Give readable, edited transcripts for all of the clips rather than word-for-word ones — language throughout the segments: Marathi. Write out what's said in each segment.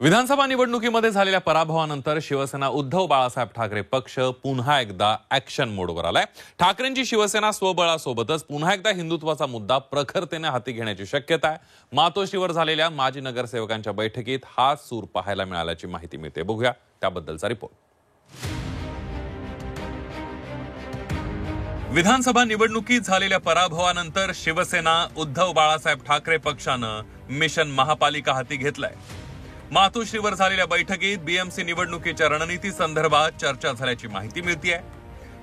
विधानसभा निवडणुकीमध्ये झालेल्या पराभवानंतर शिवसेना उद्धव बाळासाहेब ठाकरे पक्ष पुन्हा एकदा ॲक्शन मोडवर आलाय। ठाकरेंची शिवसेना स्वबळासोबतच पुन्हा एकदा हिंदुत्वाचा मुद्दा प्रखरतेने हाती घेण्याची शक्यता आहे। मातोश्रीवर झालेल्या माजी नगरसेवकांच्या बैठकीत हा सूर पाहायला मिळाल्याची माहिती मिळते। बघूया त्याबद्दलचा रिपोर्ट। विधानसभा निवडणुकीत झालेल्या पराभवानंतर शिवसेना उद्धव बाळासाहेब ठाकरे पक्षानं मिशन महापालिका हाती घेतलाय। मातोश्रीवर झालेल्या बैठकीत बीएमसी निवडणुकीच्या रणनीती संदर्भात चर्चा झाल्याची माहिती मिळतेय।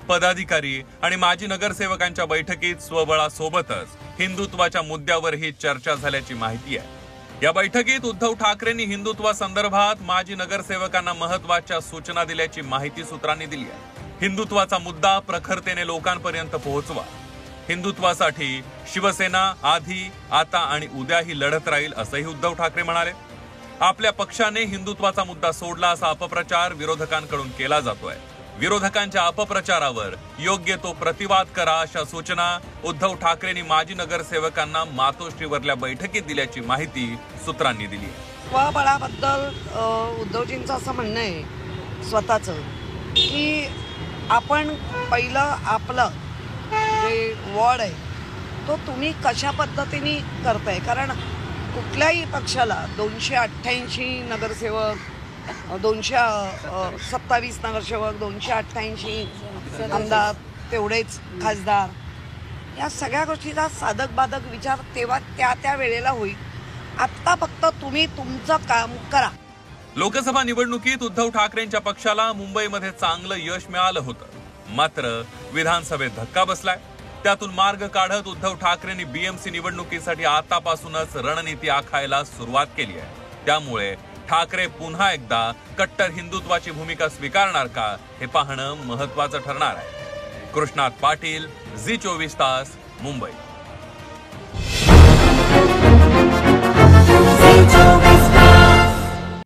पदाधिकारी आणि माजी नगरसेवकांच्या बैठकीत स्वबळासोबतच हिंदुत्वाच्या मुद्द्यावरही चर्चा झाल्याची माहिती आहे। या बैठकीत उद्धव ठाकरेंनी हिंदुत्वासंदर्भात माजी नगरसेवकांना महत्त्वाच्या सूचना दिल्याची माहिती सूत्रांनी दिली आहे। हिंदुत्वाचा मुद्दा प्रखरतेने लोकांपर्यंत पोहोचवा। हिंदुत्वासाठी शिवसेना आधी, आता आणि उद्याही लढत राहील असंही उद्धव ठाकरे म्हणाले। आपल्या पक्षाने हिंदुत्वाचा मुद्दा सोडला असा अपप्रचार विरोधकांकडून केला जातोय। विरोधकांच्या अपप्रचारावर योग्य तो प्रतिवाद करा अशा सूचना उद्धव ठाकरेंनी माजी नगरसेवकांना मातोश्रीवरल्या बैठकीत दिल्याची माहिती सूत्रांनी दिली आहे। स्वबळाबद्दल उद्धवजींचं असं म्हणणं आहे स्वतःचं की आपण पहिलं आपलं जे वॉर्ड आहे तो तुम्ही कशा पद्धतीने करताय, कारण कुठल्याही पक्षाला 288 नगरसेवक, 227 नगरसेवक, 288 आमदार, तेवढेच खासदार, या सगळ्या गोष्टीचा साधक बाधक विचार तेव्हा त्या वेळेला होईल। आता फक्त तुम्ही तुमचं काम करा। लोकसभा निवडणुकीत उद्धव ठाकरेंच्या पक्षाला मुंबईमध्ये चांगलं यश मिळालं होतं, मात्र विधानसभेत धक्का बसलाय। त्यातून मार्ग काढत उद्धव ठाकरेंनी बीएमसी निवडणुकीसाठी आतापासूनच रणनीती आखायला सुरुवात केली आहे। त्यामुळे ठाकरे पुन्हा एकदा कट्टर हिंदुत्वाची भूमिका स्वीकारणार का हे पाहणं महत्त्वाचं ठरणार आहे। कृष्णात पाटील, झी 24 तास, मुंबई।